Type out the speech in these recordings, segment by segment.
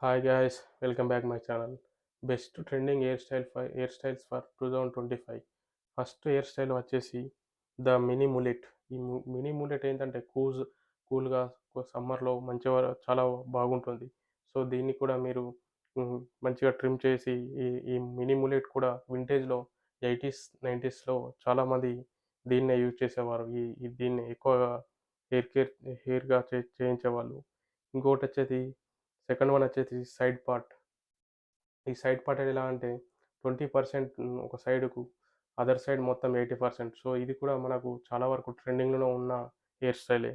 Hi guys, welcome back my channel. Best trending hair styles for 2025. First hair style వచ్చేసి the mini ములెట్. Mini ములెట్ ఏంటంటే కూల్గా సమ్మర్లో మంచిగా చాలా బాగుంటుంది. సో దీన్ని కూడా మీరు మంచిగా ట్రిమ్ చేసి ఈ ఈ మినీ ములెట్ కూడా వింటేజ్లో 80s 90sలో చాలామంది దీన్నే యూజ్ చేసేవారు. దీన్ని ఎక్కువగా హెయిర్ కేర్ హెయిర్గా చేయించేవాళ్ళు. ఇంకొకటి వచ్చేసి సెకండ్ వన్ వచ్చేసి సైడ్ పార్ట్. ఈ సైడ్ పార్ట్ ఎలా అంటే 20% ఒక సైడ్‌కు, అదర్ సైడ్ మొత్తం 80%. సో ఇది కూడా మనకు చాలా వరకు ట్రెండింగ్‌లో ఉన్న హెయిర్ స్టైలే.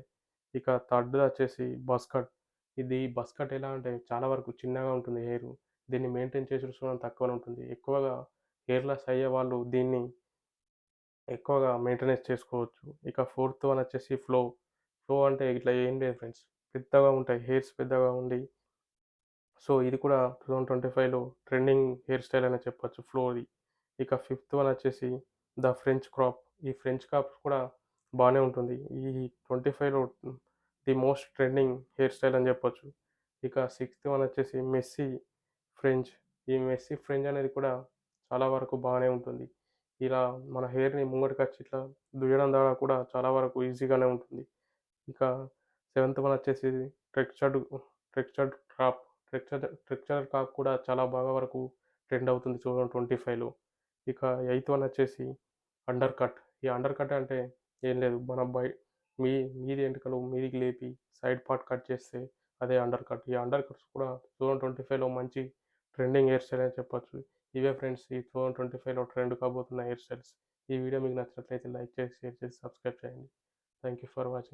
ఇక థర్డ్ వచ్చేసి బజ్ కట్. ఇది బజ్ కట్ ఎలా అంటే చాలా వరకు చిన్నగా ఉంటుంది హెయిరు. దీన్ని మెయింటైన్ చేసుడు కూడా తక్కువనే ఉంటుంది. ఎక్కువగా హెయిర్ లాస్ అయ్యే వాళ్ళు దీన్ని ఎక్కువగా మెయింటెనెన్స్ చేసుకోవచ్చు. ఇక ఫోర్త్ వన్ వచ్చేసి ఫ్లో. ఫ్లో అంటే ఇట్లా ఏం లేదు ఫ్రెండ్స్. పెద్దగా ఉంటాయి. హెయిర్స్ పెద్దగా ఉండి సో ఇది కూడా 2025లో ట్రెండింగ్ హెయిర్ స్టైల్ అనే చెప్పొచ్చు ఫ్లోది. ఇక ఫిఫ్త్ వన్ వచ్చేసి ద ఫ్రెంచ్ క్రాప్. ఈ ఫ్రెంచ్ క్రాప్ కూడా బానే ఉంటుంది. ఈ 25లో the most trending hairstyle అని చెప్పొచ్చు. ఇక సిక్స్త్ వన్ వచ్చేసి మెస్సీ ఫ్రెంచ్. ఈ మెస్సీ ఫ్రెంచ్ అనేది కూడా చాలా వరకు బాగానే ఉంటుంది. ఇలా మన హెయిర్‌ని ముంగటికొచ్చి ఇట్లా దువ్వడం ద్వారా కూడా చాలా వరకు ఈజీగానే ఉంటుంది. ఇక సెవెంత్ వన్ వచ్చేసి textured textured crop. Textured crop కూడా చాలా బాగా వరకు ట్రెండ్ అవుతుంది 2025లో. ఇక ఎయిత్ వన్ వచ్చేసి అండర్ కట్. ఈ అండర్ కట్ అంటే ఏం లేదు, మన మీది ఎంటుకలు మీదికి లేపి సైడ్ పార్ట్ కట్ చేస్తే అదే అండర్ కట్. ఈ అండర్ కట్స్ కూడా 2025లో మంచి ట్రెండింగ్ హెయిర్ స్టైల్ అని చెప్పొచ్చు. ఇవే ఫ్రెండ్స్ ఈ 2025లో ట్రెండ్ కాబోతున్న హెయిర్ స్టైల్స్. ఈ వీడియో మీకు నచ్చినట్లయితే లైక్ చేసి, షేర్ చేసి, సబ్స్క్రైబ్ చేయండి. Thank you for watching.